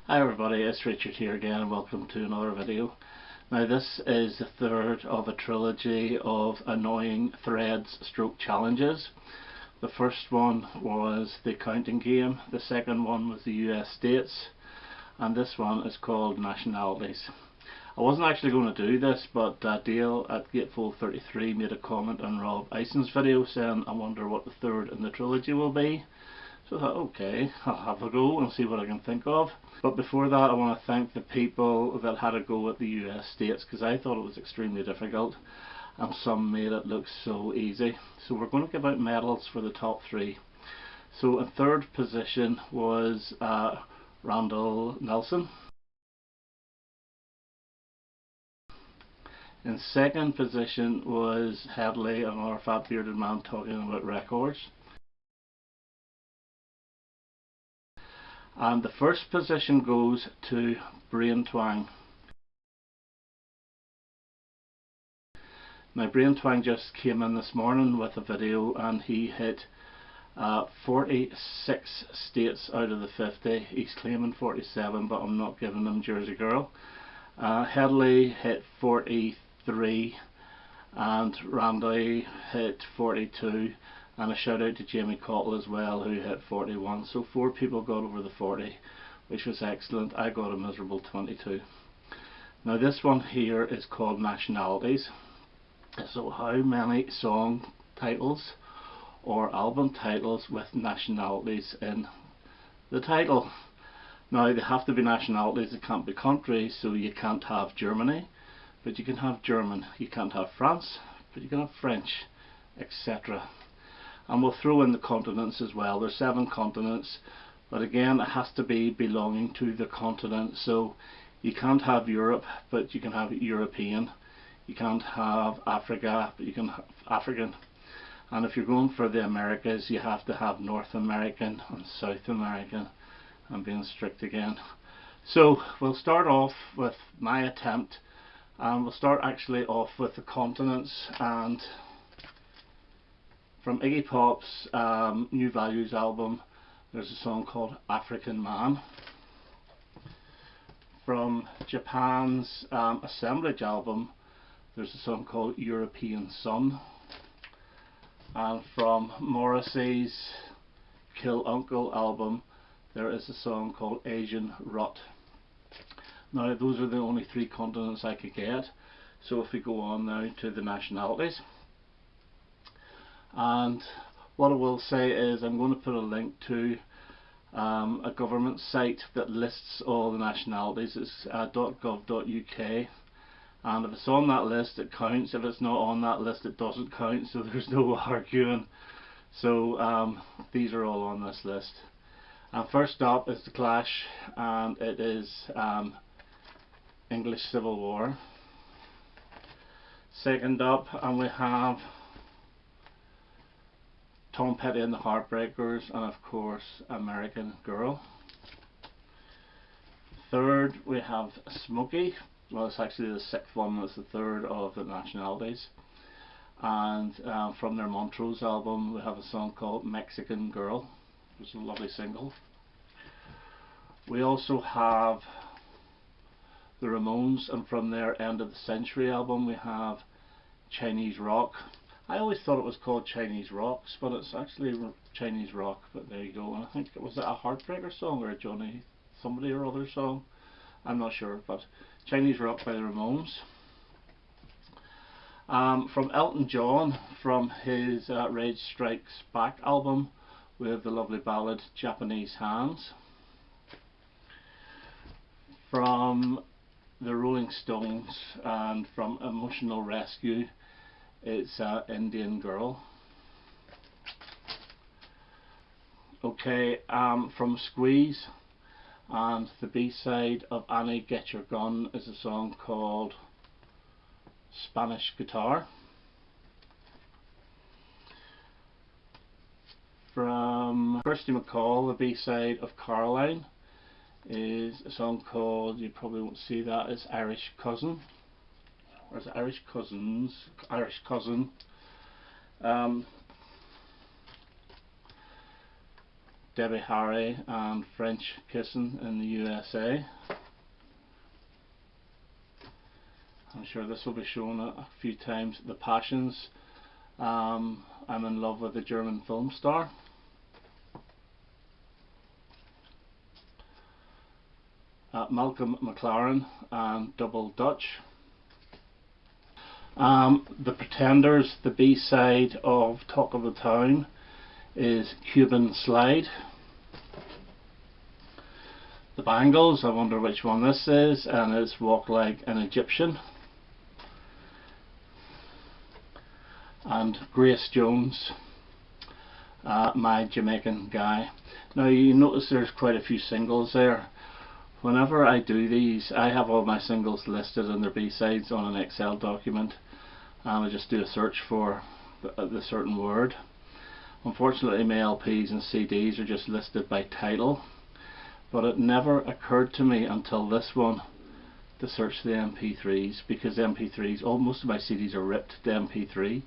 Hi everybody, it's Richard here again and welcome to another video. Now this is the third of a trilogy of annoying threads stroke challenges. The first one was the counting game, the second one was the US states, and this one is called Nationalities. I wasn't actually going to do this, but Dale at Gatefold33 made a comment on Rob Ison's video saying I wonder what the third in the trilogy will be. So I thought, okay, I'll have a go and see what I can think of. But before that, I want to thank the people that had a go at the US states, because I thought it was extremely difficult and some made it look so easy. So we're going to give out medals for the top three. So in third position was Randall Nelson. In second position was Headley, another fat bearded man talking about records. And the first position goes to Brain Twang. Now Brain Twang just came in this morning with a video and he hit 46 states out of the 50. He's claiming 47, but I'm not giving him Jersey Girl. Headley hit 43 and Randy hit 42. And a shout out to Jamie Cottle as well, who hit 41. So 4 people got over the 40, which was excellent. I got a miserable 22. Now this one here is called Nationalities. So how many song titles or album titles with nationalities in the title? Now they have to be nationalities, it can't be countries, so you can't have Germany, but you can have German. You can't have France, but you can have French, etc. And we'll throw in the continents as well. There's 7 continents, but again it has to be belonging to the continent. So you can't have Europe, but you can have European. You can't have Africa, but you can have African. And if you're going for the Americas, you have to have North American and South American. I'm being strict again. So we'll start off with my attempt, and we'll start actually off with the continents. And from Iggy Pop's New Values album, there's a song called African Man. From Japan's Assemblage album, there's a song called European Sun. And from Morrissey's Kill Uncle album, there is a song called Asian Rut. Now those are the only 3 continents I could get. So if we go on now to the nationalities. And what I will say is I'm going to put a link to a government site that lists all the nationalities. It's .gov.uk, and if it's on that list it counts. If it's not on that list it doesn't count, so there's no arguing. So these are all on this list. And first up is the Clash, and it is English Civil War. Second up, and we have Tom Petty and the Heartbreakers, and of course American Girl. Third we have Smokey. Well, it's actually the 6th one, that's the third of the nationalities. And from their Montrose album we have a song called Mexican Girl, which is a lovely single. We also have the Ramones, and from their End of the Century album we have Chinese Rock. I always thought it was called Chinese Rocks, but it's actually Chinese Rock, but there you go. And I think, was it a Heartbreaker song or a Johnny somebody or other song? I'm not sure, but Chinese Rock by the Ramones. From Elton John, from his Rage Strikes Back album, we have the lovely ballad Japanese Hands. From the Rolling Stones and from Emotional Rescue, it's Indian Girl. Okay, from Squeeze, and the B-side of Annie Get Your Gun is a song called Spanish Guitar. From Kirsty MacColl, the B-side of Caroline is a song called, you probably won't see that, it's Irish Cousin. Or is it Irish Cousins? Irish Cousin. Debbie Harry and French Kissing in the USA. I'm sure this will be shown a few times. The Passions, I'm in Love with a German Film Star. Malcolm McLaren and Double Dutch. The Pretenders, the B-side of Talk of the Town is Cuban Slide. The Bangles, I wonder which one this is, and it's Walk Like an Egyptian. And Grace Jones, My Jamaican Guy. Now you notice there's quite a few singles there. Whenever I do these, I have all my singles listed and their B-sides on an Excel document, and I just do a search for the certain word. Unfortunately my LPs and CDs are just listed by title, but it never occurred to me until this one to search the MP3s, because the MP3s, most of my CDs are ripped to MP3,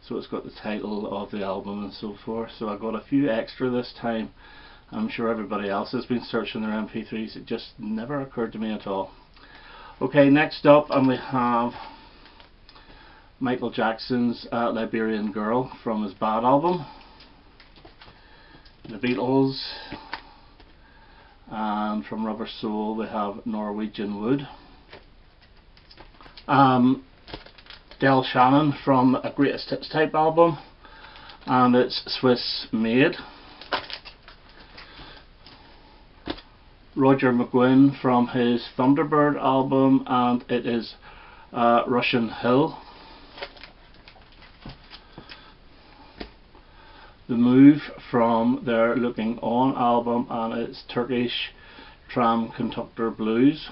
so it's got the title of the album and so forth. So I got a few extra this time. I'm sure everybody else has been searching their MP3s, it just never occurred to me at all. Okay, next up, and we have Michael Jackson's Liberian Girl from his Bad album. The Beatles, and from Rubber Soul we have Norwegian Wood. Del Shannon from a Greatest Hits type album, and it's Swiss Made. Roger McGuinn from his Thunderbird album, and it is Russian Hill. The Move from their Looking On album, and it's Turkish Tram Conductor Blues.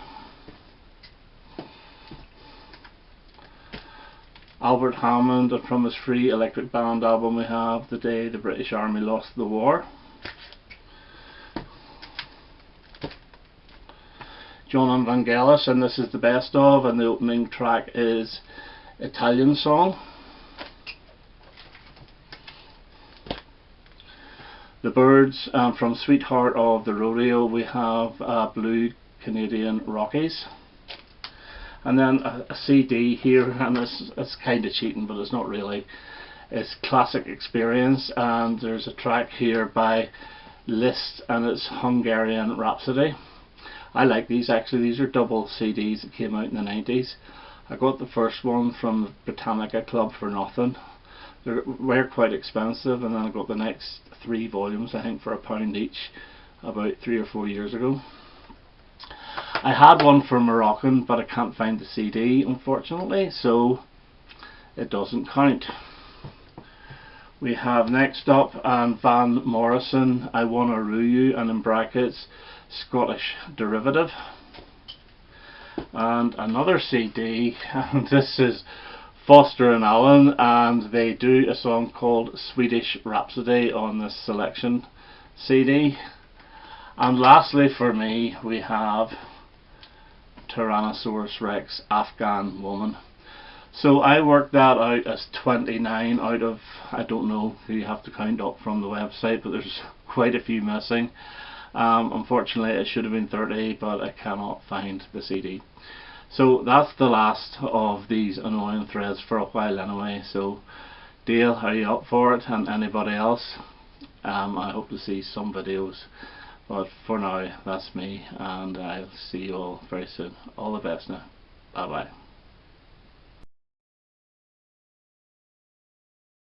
Albert Hammond, and from his Free Electric Band album we have The Day the British Army Lost the War. John and Vangelis, and this is the best of, and the opening track is Italian Song. The Byrds, from Sweetheart of the Rodeo we have Blue Canadian Rockies. And then a CD here, and it's kind of cheating, but it's not really. It's Classic Experience, and there's a track here by Liszt, and it's Hungarian Rhapsody. I like these actually. These are double CDs that came out in the 90s. I got the first one from the Britannica Club for nothing. They were quite expensive, and then I got the next 3 volumes, I think, for £1 each, about 3 or 4 years ago. I had one for Moroccan, but I can't find the CD unfortunately, so it doesn't count. We have next up Van Morrison, I Wanna Rue You, and in brackets Scottish Derivative. And another CD, and this is Foster and Allen, and they do a song called Swedish Rhapsody on this selection CD. And lastly for me we have Tyrannosaurus Rex, Afghan Woman. So I worked that out as 29 out of, I don't know, you have to count up from the website, but there's quite a few missing. Unfortunately it should have been 30, but I cannot find the CD. So that's the last of these annoying threads for a while anyway. So Dale, are you up for it? And anybody else? I hope to see some videos, but for now that's me, and I'll see you all very soon. All the best now. Bye bye.